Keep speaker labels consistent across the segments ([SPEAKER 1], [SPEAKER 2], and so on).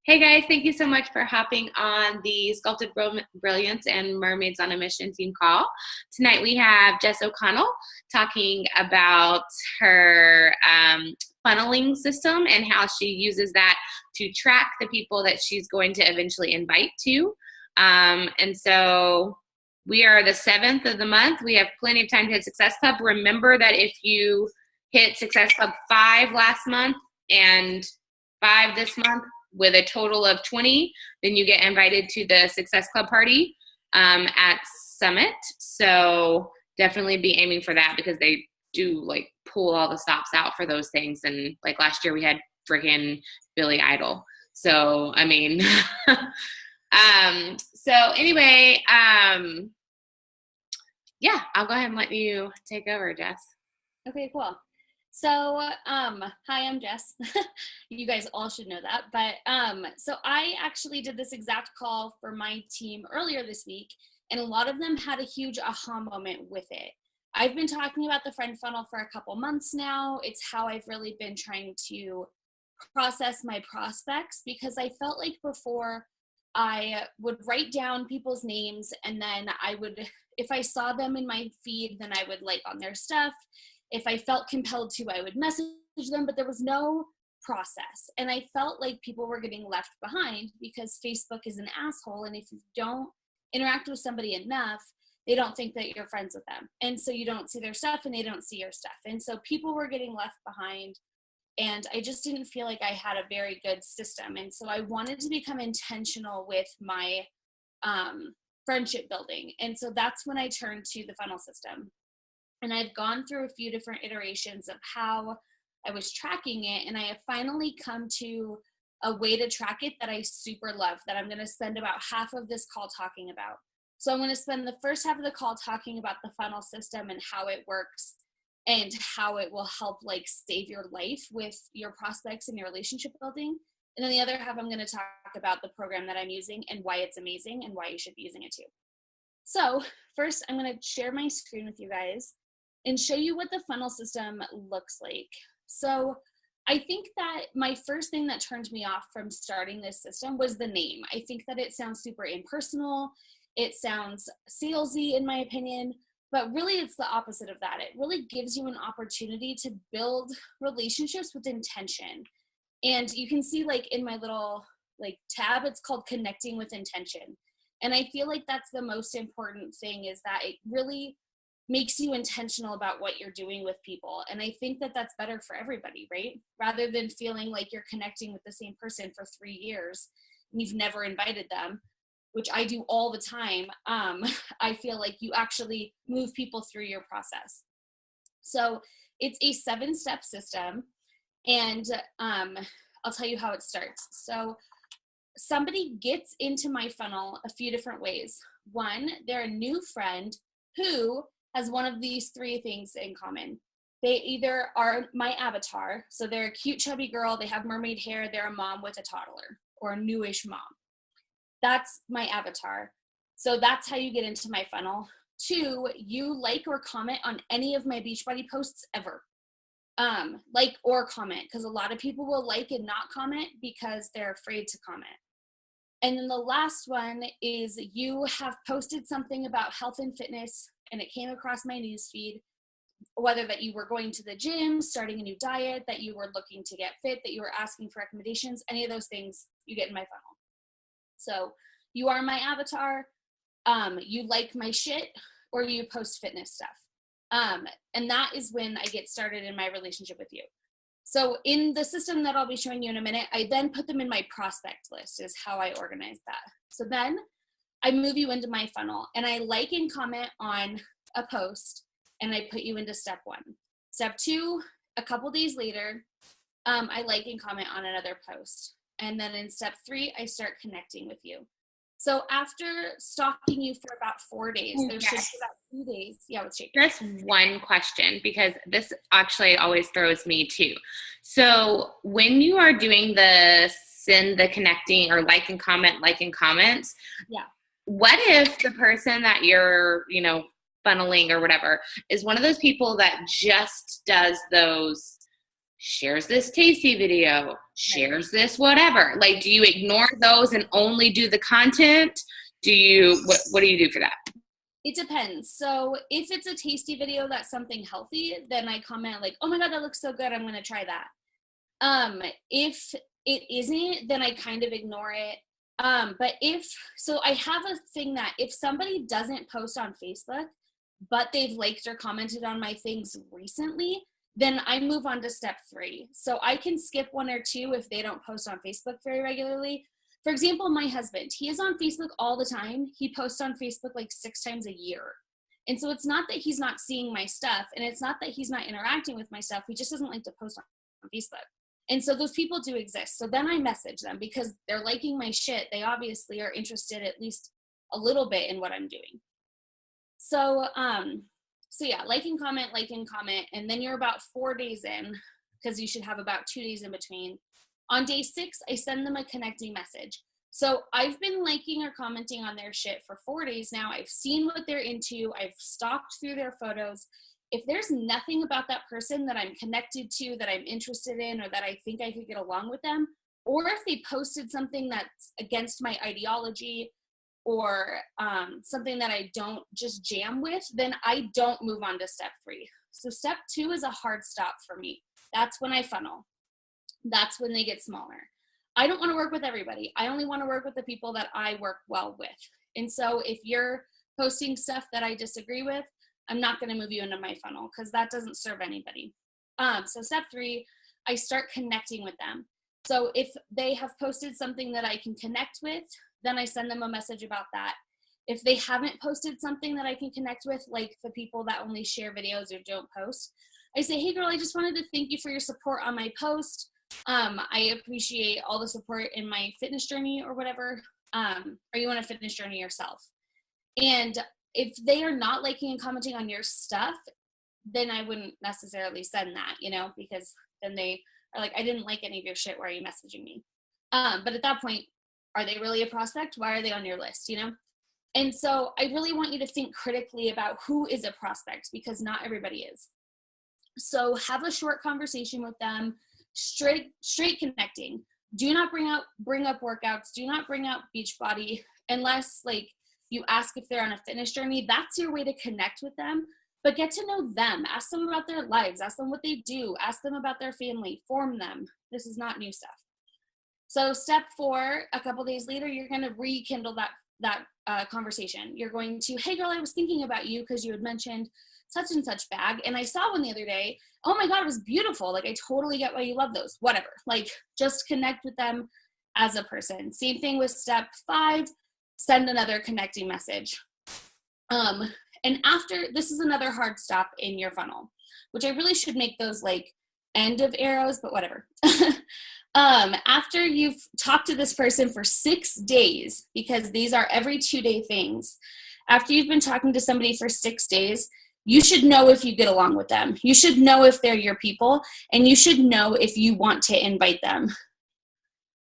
[SPEAKER 1] Hey guys, thank you so much for hopping on the Sculpted Brilliance and Mermaids on a Mission team call. Tonight we have Jess O'Connell talking about her funneling system and how she uses that to track the people that she's going to eventually invite to. And so we are the 7th of the month. We have plenty of time to hit Success Club. Remember that if you hit Success Club 5 last month and 5 this month, with a total of 20, then you get invited to the Success Club party at Summit. So definitely be aiming for that because they do like pull all the stops out for those things. And like last year we had freaking Billy Idol. So, I mean, so anyway, yeah, I'll go ahead and let you take over, Jess.
[SPEAKER 2] Okay, cool. So, hi, I'm Jess. You guys all should know that. But so I actually did this exact call for my team earlier this week, and a lot of them had a huge aha moment with it. I've been talking about the friend funnel for a couple months now. It's how I've really been trying to process my prospects, because I felt like before I would write down people's names, and then I would, if I saw them in my feed, then I would like on their stuff. If I felt compelled to, I would message them, but there was no process. And I felt like people were getting left behind because Facebook is an asshole. And if you don't interact with somebody enough, they don't think that you're friends with them. And so you don't see their stuff and they don't see your stuff. And so people were getting left behind. And I just didn't feel like I had a very good system. And so I wanted to become intentional with my friendship building. And so that's when I turned to the funnel system. And I've gone through a few different iterations of how I was tracking it. And I have finally come to a way to track it that I super love, that I'm going to spend about half of this call talking about. So I'm going to spend the first half of the call talking about the funnel system and how it works and how it will help like save your life with your prospects and your relationship building. And then the other half, I'm going to talk about the program that I'm using and why it's amazing and why you should be using it too. So first, I'm going to share my screen with you guys and show you what the funnel system looks like. So I think that my first thing that turned me off from starting this system was the name. I think that it sounds super impersonal. It sounds salesy in my opinion, but really it's the opposite of that. It really gives you an opportunity to build relationships with intention. And you can see like in my little like tab, it's called connecting with intention. And I feel like that's the most important thing, is that it really makes you intentional about what you're doing with people. And I think that that's better for everybody, right? Rather than feeling like you're connecting with the same person for 3 years and you've never invited them, which I do all the time. I feel like you actually move people through your process. So it's a 7-step system, and I'll tell you how it starts. So somebody gets into my funnel a few different ways. One, they're a new friend who has one of these 3 things in common. They either are my avatar, so they're a cute chubby girl, they have mermaid hair, they're a mom with a toddler, or a newish mom. That's my avatar. So that's how you get into my funnel. 2, you like or comment on any of my Beachbody posts ever. Like or comment, because a lot of people will like and not comment because they're afraid to comment. And then the last one is you have posted something about health and fitness and it came across my newsfeed, whether that you were going to the gym, starting a new diet, that you were looking to get fit, that you were asking for recommendations, any of those things you get in my funnel. So you are my avatar, you like my shit, or you post fitness stuff. And that is when I get started in my relationship with you. So in the system that I'll be showing you in a minute, I then put them in my prospect list, is how I organize that. So then I move you into my funnel and I like and comment on a post and I put you into step 1. Step 2, a couple days later, I like and comment on another post. And then in step 3, I start connecting with you. So after stalking you for about 4 days, there should be about 2 days. Yeah, let's shake.
[SPEAKER 1] Just one question, because this actually always throws me too. So when you are doing the send the connecting or like and comments,
[SPEAKER 2] yeah.
[SPEAKER 1] What if the person that you're, funneling or whatever is one of those people that just does those shares this tasty video, shares this whatever. Like, do you ignore those and only do the content? What do you do for that?
[SPEAKER 2] It depends. So if it's a tasty video that's something healthy, then I comment like, oh my God, that looks so good, I'm going to try that. If it isn't, then I kind of ignore it. So I have a thing that if somebody doesn't post on Facebook, but they've liked or commented on my things recently, then I move on to step 3. So I can skip 1 or 2 if they don't post on Facebook very regularly. For example, my husband, he is on Facebook all the time. He posts on Facebook like 6 times a year. And so it's not that he's not seeing my stuff, and it's not that he's not interacting with my stuff. He just doesn't like to post on Facebook. And so those people do exist. So then I message them because they're liking my shit. They obviously are interested at least a little bit in what I'm doing. So yeah, like and comment, and then you're about 4 days in, because you should have about 2 days in between. On day 6, I send them a connecting message. So I've been liking or commenting on their shit for 4 days now. I've seen what they're into. I've stalked through their photos. If there's nothing about that person that I'm connected to, that I'm interested in, or that I think I could get along with them, or if they posted something that's against my ideology, or something that I don't just jam with, then I don't move on to step 3. So step 2 is a hard stop for me. That's when I funnel. That's when they get smaller. I don't want to work with everybody. I only want to work with the people that I work well with. And so if you're posting stuff that I disagree with, I'm not going to move you into my funnel because that doesn't serve anybody. So step 3, I start connecting with them. So if they have posted something that I can connect with, then I send them a message about that. If they haven't posted something that I can connect with, like the people that only share videos or don't post, I say, hey girl, I just wanted to thank you for your support on my post. I appreciate all the support in my fitness journey or whatever. Are you on a fitness journey yourself? And if they are not liking and commenting on your stuff, then I wouldn't necessarily send that, because then they are like, I didn't like any of your shit. Why are you messaging me? But at that point, are they really a prospect? Why are they on your list, And so I really want you to think critically about who is a prospect, because not everybody is. So have a short conversation with them, straight connecting. Do not bring up workouts. Do not bring up Beachbody unless like you ask if they're on a fitness journey. That's your way to connect with them, but get to know them. Ask them about their lives. Ask them what they do. Ask them about their family. Form them. This is not new stuff. So step 4, a couple days later, you're going to rekindle that conversation. You're going to, hey girl, I was thinking about you because you had mentioned such and such bag, and I saw one the other day. Oh my God, it was beautiful. Like, I totally get why you love those. Whatever. Like, just connect with them as a person. Same thing with step 5, send another connecting message. And after, this is another hard stop in your funnel, which I really should make those like end of arrows, but whatever. After you've talked to this person for 6 days, because these are every 2-day things, after you've been talking to somebody for 6 days, you should know if you get along with them. You should know if they're your people, and you should know if you want to invite them.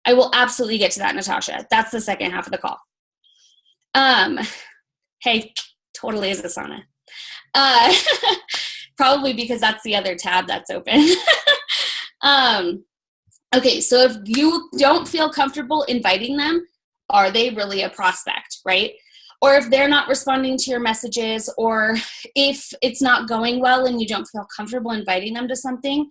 [SPEAKER 2] I will absolutely get to that, Natasha. That's the second half of the call. Hey, totally is Asana. Probably because that's the other tab that's open. Okay, so if you don't feel comfortable inviting them, are they really a prospect, right? Or if they're not responding to your messages, or if it's not going well and you don't feel comfortable inviting them to something,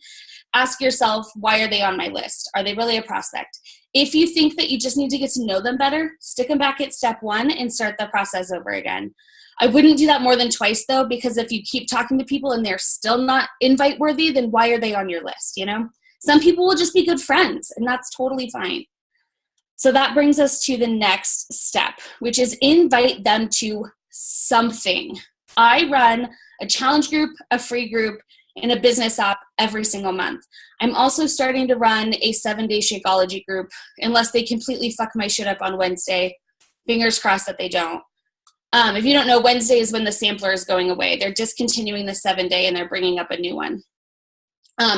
[SPEAKER 2] ask yourself, why are they on my list? Are they really a prospect? If you think that you just need to get to know them better, stick them back at step 1 and start the process over again. I wouldn't do that more than twice though, because if you keep talking to people and they're still not invite worthy, then why are they on your list, Some people will just be good friends, and that's totally fine. So that brings us to the next step, which is invite them to something. I run a challenge group, a free group, and a business app every single month. I'm also starting to run a 7-day Shakeology group, unless they completely fuck my shit up on Wednesday. Fingers crossed that they don't. If you don't know, Wednesday is when the sampler is going away. They're discontinuing the 7-day and they're bringing up a new one.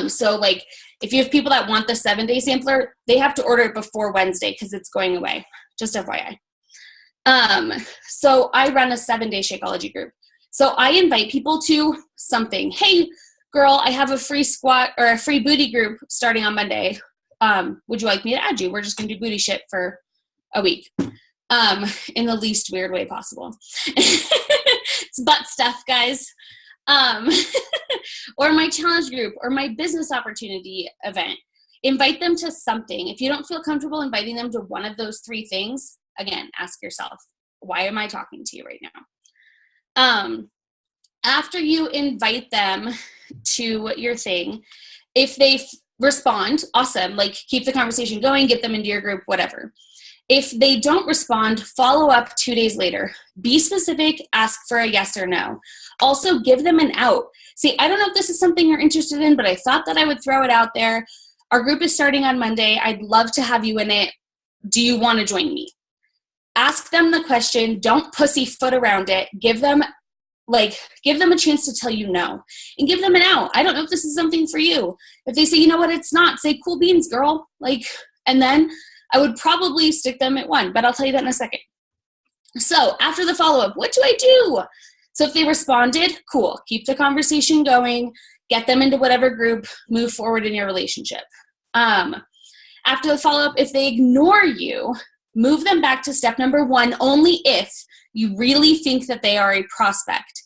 [SPEAKER 2] So like if you have people that want the 7-day sampler, they have to order it before Wednesday because it's going away. Just FYI. So I run a 7-day Shakeology group. So I invite people to something. Hey, girl, I have a free squat or a free booty group starting on Monday. Would you like me to add you? We're just going to do booty shit for a week. In the least weird way possible. It's butt stuff, guys. Or my challenge group or my business opportunity event. Invite them to something. If you don't feel comfortable inviting them to one of those three things, again, ask yourself, why am I talking to you right now? After you invite them to your thing, if they respond, awesome, like keep the conversation going, get them into your group, whatever. If they don't respond, follow up 2 days later. Be specific, ask for a yes or no. Also, give them an out. See, I don't know if this is something you're interested in, but I thought that I would throw it out there. Our group is starting on Monday. I'd love to have you in it. Do you want to join me? Ask them the question. Don't pussyfoot around it. Give them a chance to tell you no. And give them an out. I don't know if this is something for you. If they say, you know what, it's not, say, cool beans, girl. And then I would probably stick them at one, but I'll tell you that in a second. So after the follow-up, what do I do? So if they responded, cool. Keep the conversation going. Get them into whatever group. Move forward in your relationship. After the follow-up, if they ignore you, move them back to step number 1, only if you really think that they are a prospect.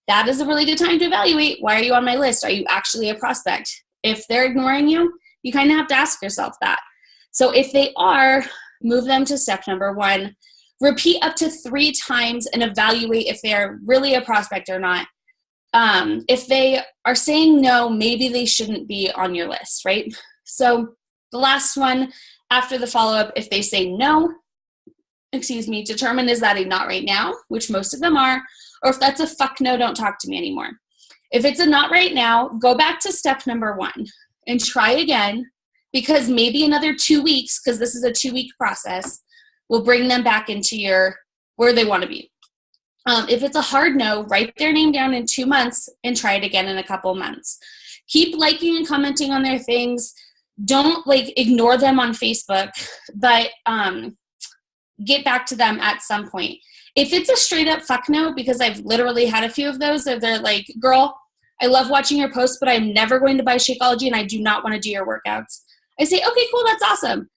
[SPEAKER 2] That is a really good time to evaluate. Why are you on my list? Are you actually a prospect? If they're ignoring you, you kind of have to ask yourself that. So if they are, move them to step number 1. Repeat up to 3 times and evaluate if they're really a prospect or not. If they are saying no, maybe they shouldn't be on your list, right? So the last one, after the follow-up, if they say no, determine is that a not right now, which most of them are, or if that's a fuck no, don't talk to me anymore. If it's a not right now, go back to step number 1 and try again, because maybe another 2 weeks, because this is a 2-week process, will bring them back into where they want to be. If it's a hard no, write their name down in 2 months and try it again in a couple months. Keep liking and commenting on their things. Don't ignore them on Facebook, but get back to them at some point. If it's a straight up fuck no, because I've literally had a few of those, or they're like, girl, I love watching your posts, but I'm never going to buy Shakeology and I do not want to do your workouts. I say, okay, cool, that's awesome.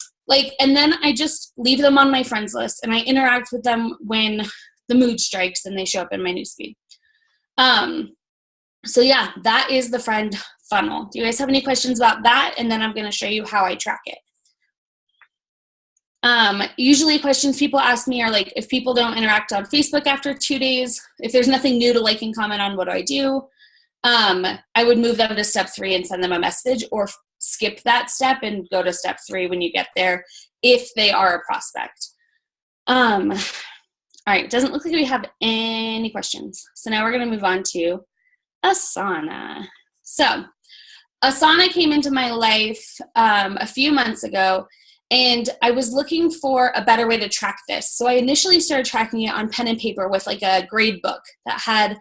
[SPEAKER 2] And then I just leave them on my friends list and I interact with them when the mood strikes and they show up in my newsfeed. So yeah, that is the friend funnel. Do you guys have any questions about that? And then I'm going to show you how I track it. Usually questions people ask me are if people don't interact on Facebook after 2 days, if there's nothing new to like and comment on, what do I do? I would move them to step 3 and send them a message, or skip that step and go to step 3 when you get there, if they are a prospect. All right, doesn't look like we have any questions. So now we're going to move on to Asana. So Asana came into my life a few months ago, and I was looking for a better way to track this. So I initially started tracking it on pen and paper with a grade book that had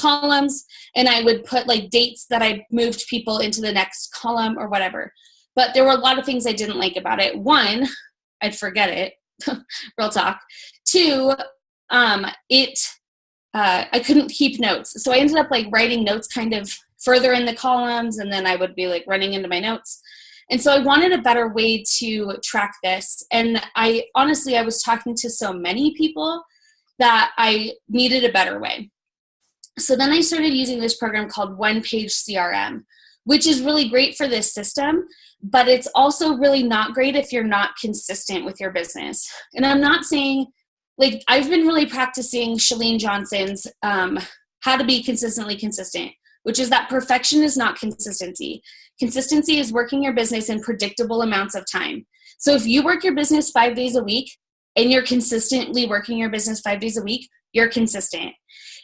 [SPEAKER 2] columns, and I would put dates that I moved people into the next column or whatever. But there were a lot of things I didn't like about it. 1, I'd forget it. Real talk. 2, I couldn't keep notes. So I ended up writing notes kind of further in the columns, and then I would be running into my notes. And so I wanted a better way to track this. And I was talking to so many people that I needed a better way. So then I started using this program called One Page CRM, which is really great for this system, but it's also really not great if you're not consistent with your business. And I'm not saying, I've been really practicing Chalene Johnson's how to be consistently consistent, which is that perfection is not consistency. Consistency is working your business in predictable amounts of time. So if you work your business 5 days a week and you're consistently working your business 5 days a week, you're consistent.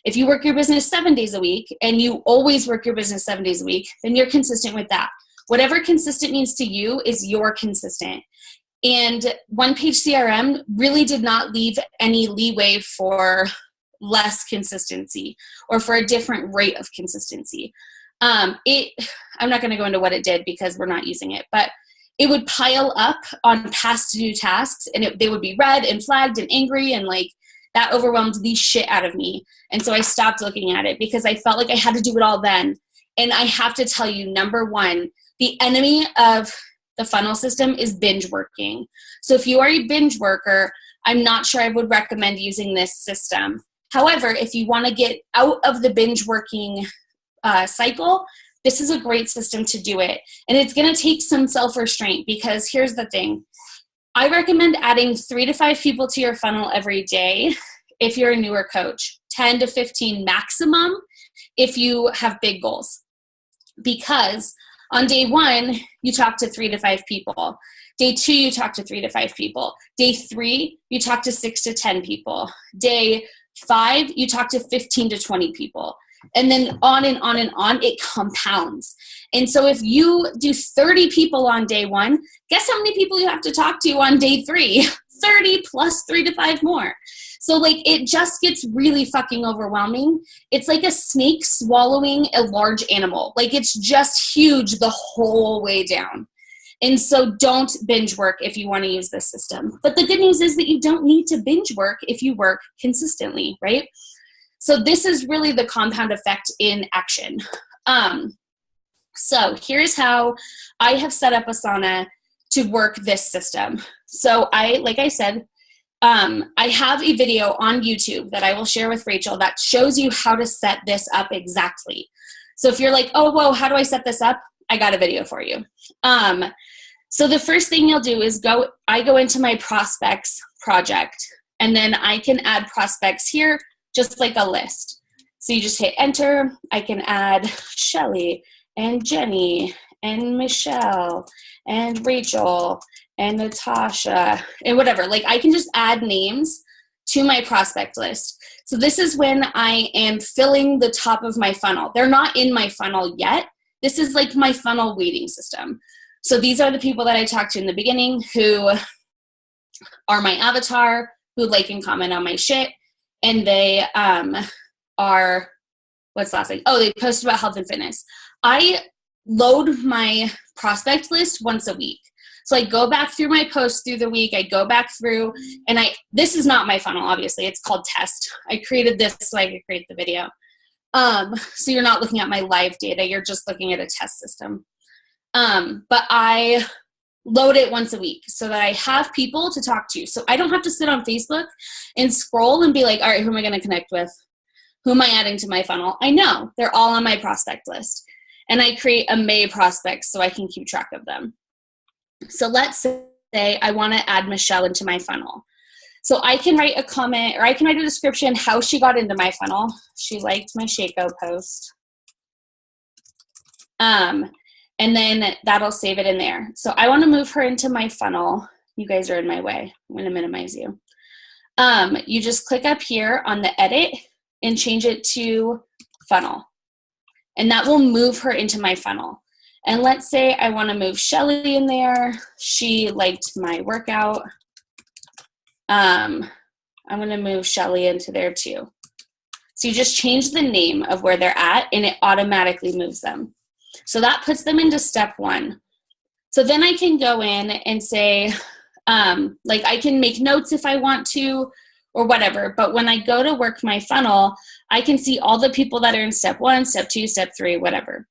[SPEAKER 2] If you work your business 7 days a week and you always work your business 7 days a week, then you're consistent with that. Whatever consistent means to you is you're consistent. And One Page CRM really did not leave any leeway for less consistency or for a different rate of consistency. I'm not going to go into what it did because we're not using it, but it would pile up on past due tasks, and they would be red and flagged and angry, and that overwhelmed the shit out of me. And so I stopped looking at it because I felt like I had to do it all then. And I have to tell you, number one, the enemy of the funnel system is binge working. So if you are a binge worker, I'm not sure I would recommend using this system. However, if you want to get out of the binge working cycle, this is a great system to do it. And it's going to take some self-restraint, because here's the thing. I recommend adding 3 to 5 people to your funnel every day if you're a newer coach, 10 to 15 maximum if you have big goals. Because on day 1, you talk to 3 to 5 people. Day 2, you talk to 3 to 5 people. Day 3, you talk to 6 to 10 people. Day 5, you talk to 15 to 20 people. And then on and on and on, it compounds. And so if you do 30 people on day 1, guess how many people you have to talk to on day 3? 30 plus 3 to 5 more. So like, it just gets really fucking overwhelming. It's like a snake swallowing a large animal. Like, it's just huge the whole way down. And so don't binge work if you want to use this system. But the good news is that you don't need to binge work if you work consistently, right? So this is really the compound effect in action. So here's how I have set up Asana to work this system. So like I said, I have a video on YouTube that I will share with Rachel that shows you how to set this up exactly. So if you're like, oh, whoa, how do I set this up? I got a video for you. So the first thing you'll do is I go into my prospects project, and then I can add prospects here, just like a list. So you just hit enter. I can add Shelly and Jenny and Michelle and Rachel and Natasha and whatever. Like, I can just add names to my prospect list. So this is when I am filling the top of my funnel. They're not in my funnel yet. This is like my funnel weighting system. So these are the people that I talked to in the beginning who are my avatar, who like and comment on my shit. And they are, what's the last thing? Oh, they posted about health and fitness. I load my prospect list once a week. So I go back through my posts through the week. I go back through, and this is not my funnel, obviously. It's called test. I created this so I could create the video. So you're not looking at my live data. You're just looking at a test system. But I load it once a week so that I have people to talk to. So I don't have to sit on Facebook and scroll and be like, all right, who am I going to connect with? Who am I adding to my funnel? I know they're all on my prospect list. And I create a May prospects so I can keep track of them. So let's say I want to add Michelle into my funnel. So I can write a comment, or I can write a description how she got into my funnel. She liked my Shaco post. And then that'll save it in there. So I want to move her into my funnel. You guys are in my way. I'm going to minimize you. You just click up here on the edit and change it to funnel. And that will move her into my funnel. And let's say I want to move Shelly in there. She liked my workout. I'm going to move Shelly into there too. So you just change the name of where they're at, and it automatically moves them. So that puts them into step 1. So then I can go in and say, like, I can make notes if I want to or whatever. But when I go to work my funnel, I can see all the people that are in step 1, step 2, step 3, whatever.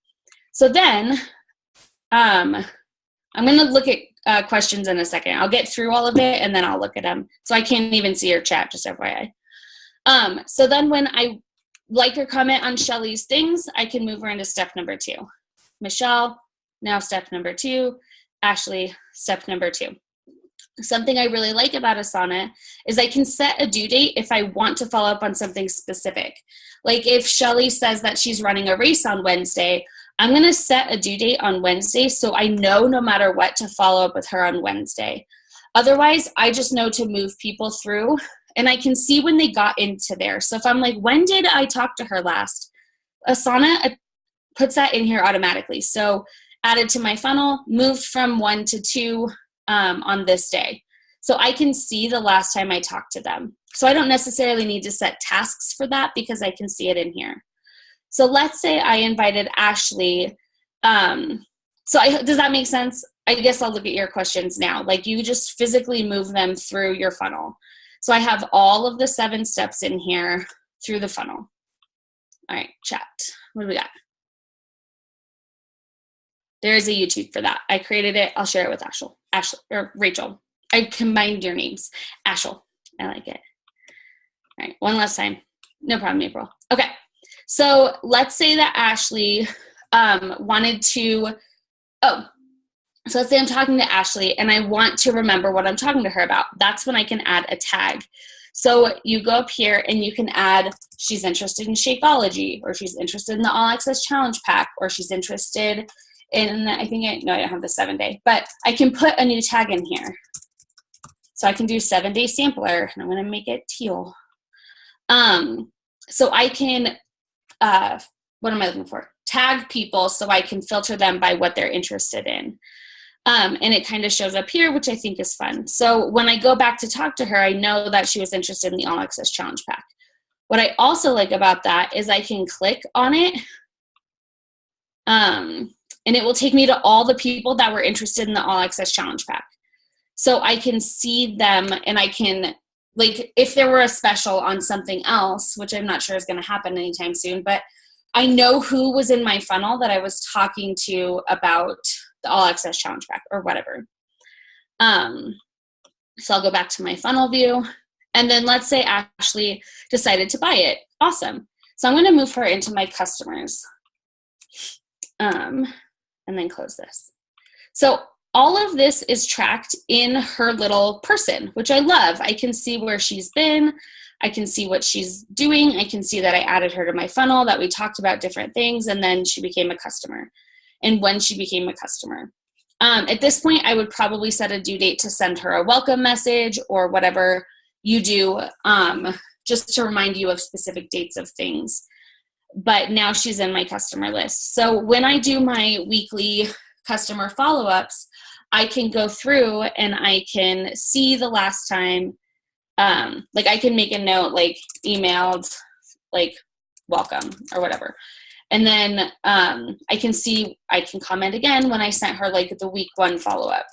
[SPEAKER 2] So then I'm going to look at questions in a second. I'll get through all of it, and then I'll look at them. So I can't even see your chat, just FYI. So then when I like or comment on Shelly's things, I can move her into step number 2. Michelle, now step number 2. Ashley, step number 2. Something I really like about Asana is I can set a due date if I want to follow up on something specific. Like if Shelly says that she's running a race on Wednesday, I'm going to set a due date on Wednesday so I know no matter what to follow up with her on Wednesday. Otherwise, I just know to move people through, and I can see when they got into there. So if I'm like, when did I talk to her last? Asana puts that in here automatically. So added to my funnel, moved from 1 to 2 on this day. So I can see the last time I talked to them. So I don't necessarily need to set tasks for that because I can see it in here. So let's say I invited Ashley. Does that make sense? I guess I'll look at your questions now. Like, you just physically move them through your funnel. So I have all of the 7 steps in here through the funnel. All right, chat. What do we got? There is a YouTube for that. I created it. I'll share it with Ashley or Rachel. I combined your names. Ashel. I like it. All right, one last time. No problem, April. Okay, so let's say that Ashley wanted to, so let's say I'm talking to Ashley and I want to remember what I'm talking to her about. That's when I can add a tag. So you go up here and you can add, she's interested in Shakeology, or she's interested in the All Access Challenge Pack, or she's interested in, I don't have the 7-day, but I can put a new tag in here. So I can do 7-day sampler, and I'm going to make it teal. So I can, what am I looking for? Tag people so I can filter them by what they're interested in. And it kind of shows up here, which I think is fun. So when I go back to talk to her, I know that she was interested in the All Access Challenge Pack. What I also like about that is I can click on it, and it will take me to all the people that were interested in the All Access Challenge Pack. So I can see them, and I can, like, if there were a special on something else, which I'm not sure is going to happen anytime soon, but I know who was in my funnel that I was talking to about the All Access Challenge Pack or whatever. So I'll go back to my funnel view, and then let's say Ashley decided to buy it. Awesome. So I'm going to move her into my customers, and then close this. So all of this is tracked in her little person, which I love. I can see where she's been. I can see what she's doing. I can see that I added her to my funnel, that we talked about different things, and then she became a customer, and when she became a customer. At this point, I would probably set a due date to send her a welcome message or whatever you do, just to remind you of specific dates of things. But now she's in my customer list. So when I do my weekly customer follow-ups, I can go through and I can see the last time, like I can make a note, like emailed, like welcome or whatever. And then I can see, I can comment again when I sent her like the week 1 follow-up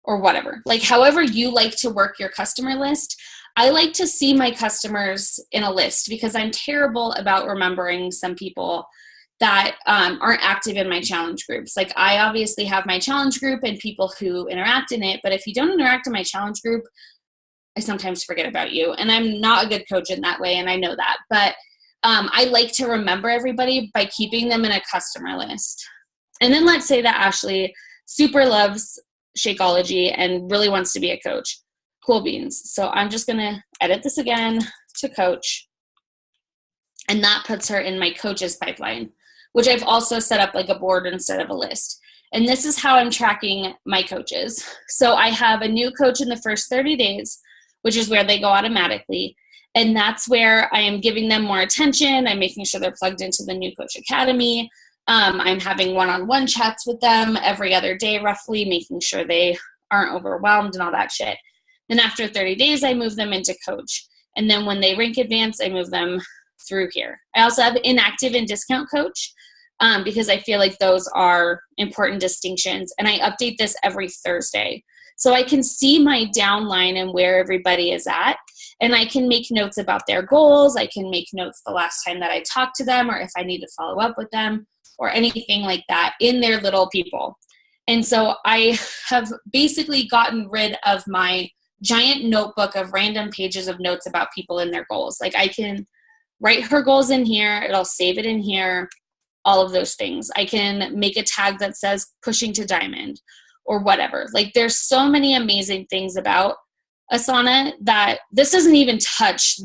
[SPEAKER 2] or whatever. Like however you like to work your customer list. I like to see my customers in a list because I'm terrible about remembering some people that aren't active in my challenge groups. Like I obviously have my challenge group and people who interact in it, but if you don't interact in my challenge group, I sometimes forget about you. And I'm not a good coach in that way, and I know that. But I like to remember everybody by keeping them in a customer list. And then let's say that Ashley super loves Shakeology and really wants to be a coach. Cool beans. So I'm just going to edit this again to coach. And that puts her in my coaches pipeline, which I've also set up like a board instead of a list. And this is how I'm tracking my coaches. So I have a new coach in the first 30 days, which is where they go automatically. And that's where I am giving them more attention. I'm making sure they're plugged into the New Coach Academy. I'm having one-on-one chats with them every other day, roughly, making sure they aren't overwhelmed and all that shit. Then after 30 days, I move them into coach. And then when they rank advanced, I move them through here. I also have inactive and discount coach because I feel like those are important distinctions. And I update this every Thursday. So I can see my downline and where everybody is at. And I can make notes about their goals. I can make notes the last time that I talked to them, or if I need to follow up with them or anything like that in their little people. And so I have basically gotten rid of my giant notebook of random pages of notes about people and their goals. Like I can write her goals in here. It'll save it in here, all of those things. I can make a tag that says pushing to diamond or whatever. Like there's so many amazing things about Asana that this doesn't even touch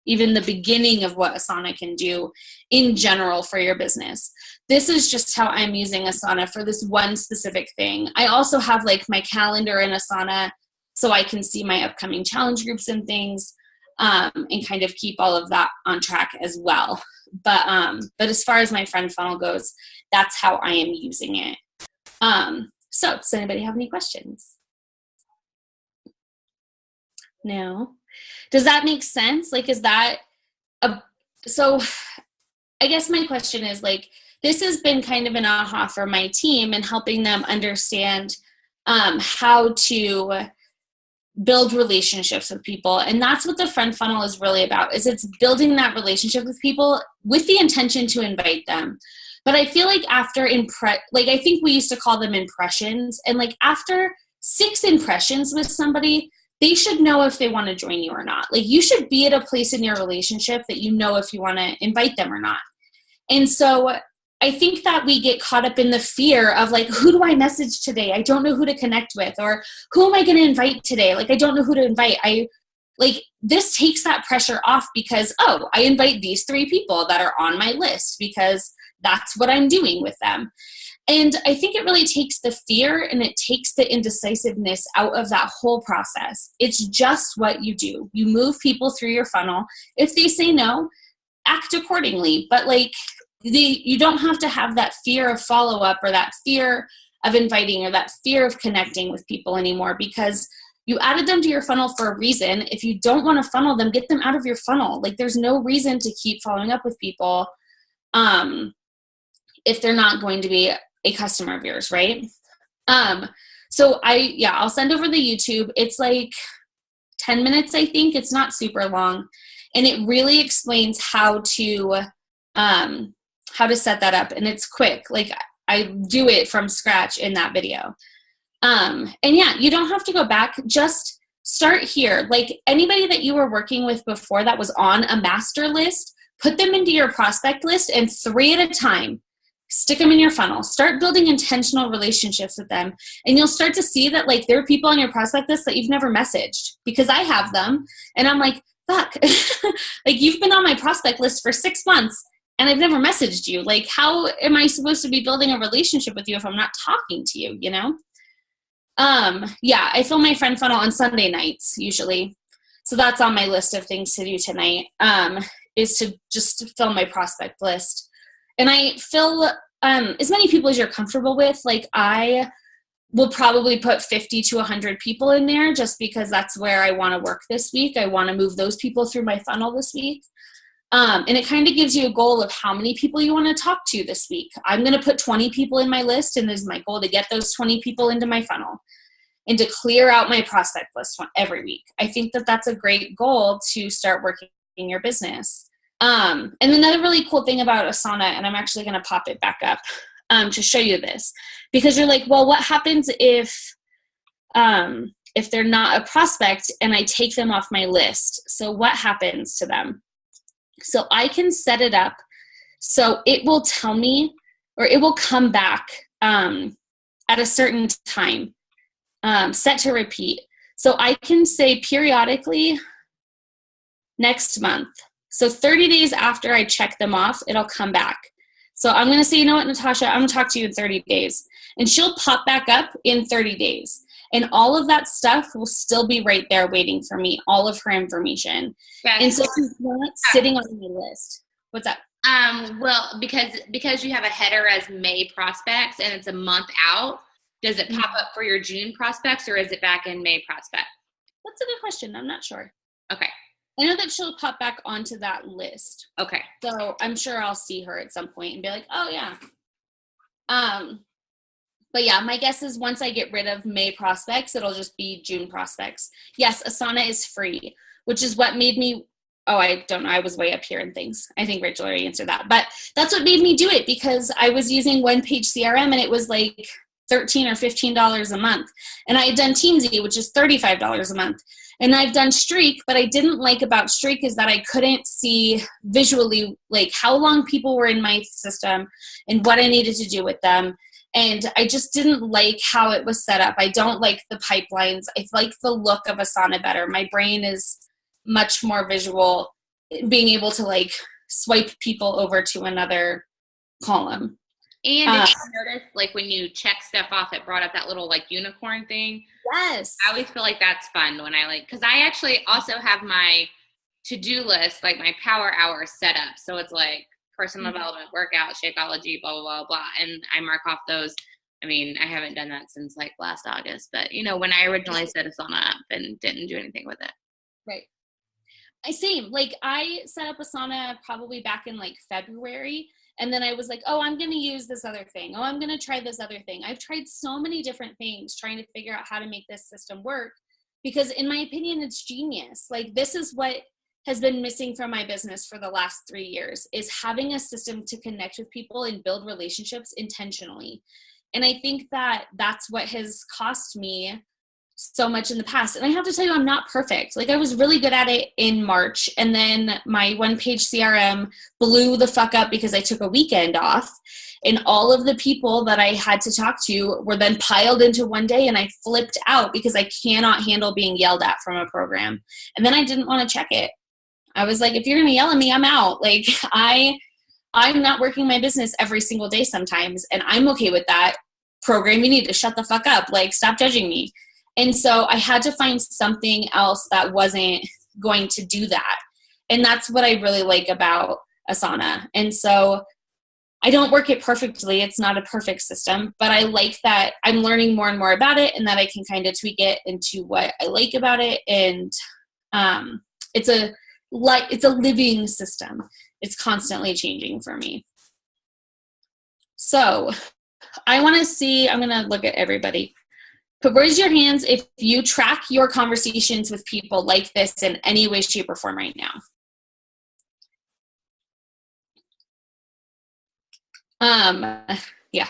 [SPEAKER 2] even the beginning of what Asana can do in general for your business. This is just how I'm using Asana for this one specific thing. I also have like my calendar in Asana so I can see my upcoming challenge groups and things, and kind of keep all of that on track as well. But as far as my friend funnel goes, that's how I am using it. So does anybody have any questions? No? Does that make sense? Like, is that so I guess my question is like, this has been kind of an aha for my team and helping them understand how to build relationships with people. And that's what the friend funnel is really about, is it's building that relationship with people with the intention to invite them. But I feel like after I think we used to call them impressions, and like after 6 impressions with somebody, they should know if they want to join you or not. Like you should be at a place in your relationship that you know if you want to invite them or not. And so I think that we get caught up in the fear of like, who do I message today? I don't know who to connect with. Or who am I going to invite today? Like, I don't know who to invite. This takes that pressure off because, oh, I invite these 3 people that are on my list because that's what I'm doing with them. And I think it really takes the fear and it takes the indecisiveness out of that whole process. It's just what you do. You move people through your funnel. If they say no, act accordingly. But like, you don't have to have that fear of follow-up or that fear of inviting or that fear of connecting with people anymore, because you added them to your funnel for a reason. If you don't want to funnel them, get them out of your funnel. Like there's no reason to keep following up with people if they're not going to be a customer of yours, right? So I'll send over the YouTube. It's like 10 minutes, I think. It's not super long. And it really explains how to set that up. And it's quick. Like I do it from scratch in that video. And yeah, you don't have to go back. Just start here. Like anybody that you were working with before that was on a master list, put them into your prospect list and 3 at a time, stick them in your funnel. Start building intentional relationships with them. And you'll start to see that like there are people on your prospect list that you've never messaged, because I have them. And I'm like, fuck, like you've been on my prospect list for 6 months and I've never messaged you. Like, how am I supposed to be building a relationship with you if I'm not talking to you, you know? I film my friend funnel on Sunday nights usually. So that's on my list of things to do tonight, is to just film my prospect list. And I fill as many people as you're comfortable with. Like I will probably put 50 to 100 people in there just because that's where I want to work this week. I want to move those people through my funnel this week. And it kind of gives you a goal of how many people you want to talk to this week. I'm going to put 20 people in my list, and it is my goal to get those 20 people into my funnel and to clear out my prospect list every week. I think that that's a great goal to start working in your business. And another really cool thing about Asana, and I'm actually going to pop it back up to show you this, because you're like, well, what happens if they're not a prospect and I take them off my list? So what happens to them? So I can set it up so it will tell me, or it will come back at a certain time, set to repeat. So I can say periodically next month. So 30 days after I check them off, it'll come back. So I'm going to say, you know what, Natasha, I'm going to talk to you in 30 days. And she'll pop back up in 30 days. And all of that stuff will still be right there waiting for me, all of her information. Yes. And so she's not sitting on my list. What's up?
[SPEAKER 1] Well, because you have a header as May prospects and it's a month out, does it pop up for your June prospects, or is it back in May prospect?
[SPEAKER 2] That's a good question. I'm not sure.
[SPEAKER 1] Okay.
[SPEAKER 2] I know that she'll pop back onto that list.
[SPEAKER 1] Okay.
[SPEAKER 2] So I'm sure I'll see her at some point and be like, oh yeah. But yeah, my guess is once I get rid of May prospects, it'll just be June prospects. Yes, Asana is free, which is what made me, I don't know, I was way up here in things. I think Rachel already answered that. But that's what made me do it, because I was using One Page CRM and it was like $13 or $15 a month. And I had done Teamsy, which is $35 a month. And I've done Streak, but I didn't like about Streak is that I couldn't see visually like how long people were in my system and what I needed to do with them. And I just didn't like how it was set up. I don't like the pipelines. I like the look of Asana better. My brain is much more visual, being able to like swipe people over to another column.
[SPEAKER 1] And did you notice, like, when you check stuff off, it brought up that little, like, unicorn thing?
[SPEAKER 2] Yes.
[SPEAKER 1] I always feel like that's fun when I, because I actually also have my to-do list, like, my power hour set up. So it's, like, personal development, workout, Shakeology, blah, blah, blah, blah. And I mark off those. I mean, I haven't done that since, like, last August. But, when I originally set Asana up and didn't do anything with it.
[SPEAKER 2] Right. Same. Like, I set up Asana probably back in, like, February. And then I was like, I'm going to use this other thing. I'm going to try this other thing. I've tried so many different things trying to figure out how to make this system work, because in my opinion, it's genius. Like, this is what has been missing from my business for the last 3 years is having a system to connect with people and build relationships intentionally. And I think that that's what has cost me so much in the past. And I have to tell you, I'm not perfect. Like, I was really good at it in March, and then my one-page CRM blew the fuck up because I took a weekend off, and all of the people that I had to talk to were then piled into one day, and I flipped out because I cannot handle being yelled at from a program. And then I didn't want to check it. I was like, if you're going to yell at me, I'm out. Like, I'm not working my business every single day sometimes, and I'm okay with that. Program, you need to shut the fuck up. Like, stop judging me. And so I had to find something else that wasn't going to do that. And that's what I really like about Asana. And so I don't work it perfectly. It's not a perfect system, but I like that I'm learning more and more about it, and that I can kind of tweak it into what I like about it. And it's a living system. It's constantly changing for me. So I want to see, I'm going to look at everybody. But raise your hands if you track your conversations with people like this in any way, shape, or form right now. Yeah.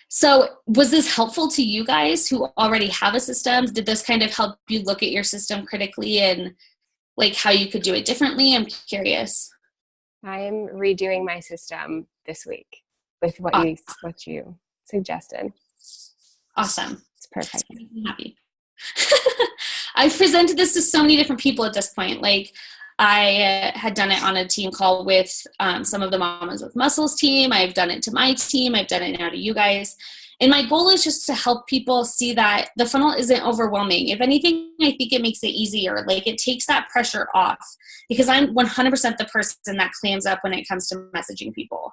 [SPEAKER 2] So was this helpful to you guys who already have a system? Did this kind of help you look at your system critically and like how you could do it differently? I'm curious.
[SPEAKER 3] I am redoing my system this week with what you suggested.
[SPEAKER 2] Awesome.
[SPEAKER 3] It's perfect.
[SPEAKER 2] I'm happy. I've presented this to so many different people at this point. Like, I had done it on a team call with some of the Mamas with Muscles team. I've done it to my team. I've done it now to you guys. And my goal is just to help people see that the funnel isn't overwhelming. If anything, I think it makes it easier. Like, it takes that pressure off, because I'm 100% the person that clams up when it comes to messaging people.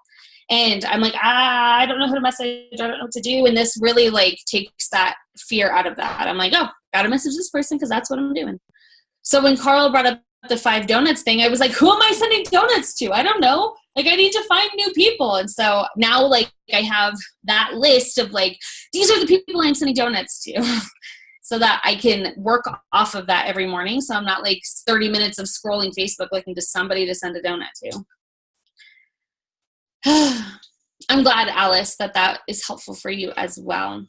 [SPEAKER 2] And I'm like, I don't know how to message. I don't know what to do. And this really like takes that fear out of that. I'm like, oh, gotta message this person because that's what I'm doing. So when Carl brought up the 5 donuts thing, I was like, who am I sending donuts to? I don't know. Like, I need to find new people. And so now, like, I have that list of like, these are the people I'm sending donuts to so that I can work off of that every morning. So I'm not like 30 minutes of scrolling Facebook looking to somebody to send a donut to. I'm glad, Alice, that is helpful for you as well.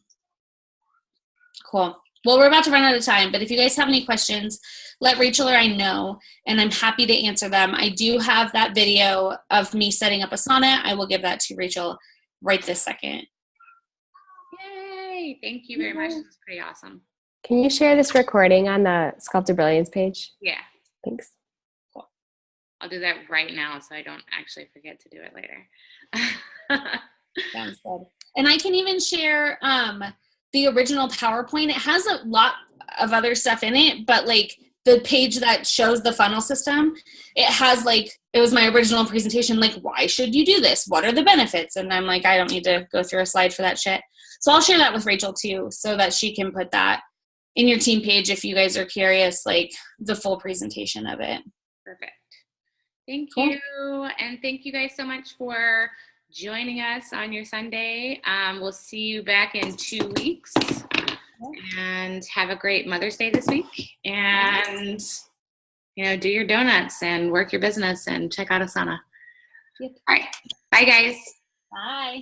[SPEAKER 2] Cool. Well, we're about to run out of time, but if you guys have any questions, let Rachel or I know, and I'm happy to answer them. I do have that video of me setting up Asana. I will give that to Rachel right this second.
[SPEAKER 1] Yay! Thank you very much. This is pretty awesome.
[SPEAKER 3] Can you share this recording on the Sculpted Brilliance page?
[SPEAKER 1] Yeah.
[SPEAKER 3] Thanks.
[SPEAKER 1] Cool. I'll do that right now so I don't actually forget to do it later.
[SPEAKER 2] Sounds good. And I can even share the original PowerPoint. It has a lot of other stuff in it, but like the page that shows the funnel system, it has like, it was my original presentation, like, why should you do this? What are the benefits? And I'm like, I don't need to go through a slide for that shit. So I'll share that with Rachel too, so that she can put that in your team page if you guys are curious, like the full presentation of it.
[SPEAKER 1] Perfect. Thank you. And thank you guys so much for joining us on your Sunday. We'll see you back in 2 weeks. And have a great Mother's Day this week. And, do your donuts and work your business and check out Asana.
[SPEAKER 2] Yep.
[SPEAKER 1] All right. Bye, guys.
[SPEAKER 2] Bye.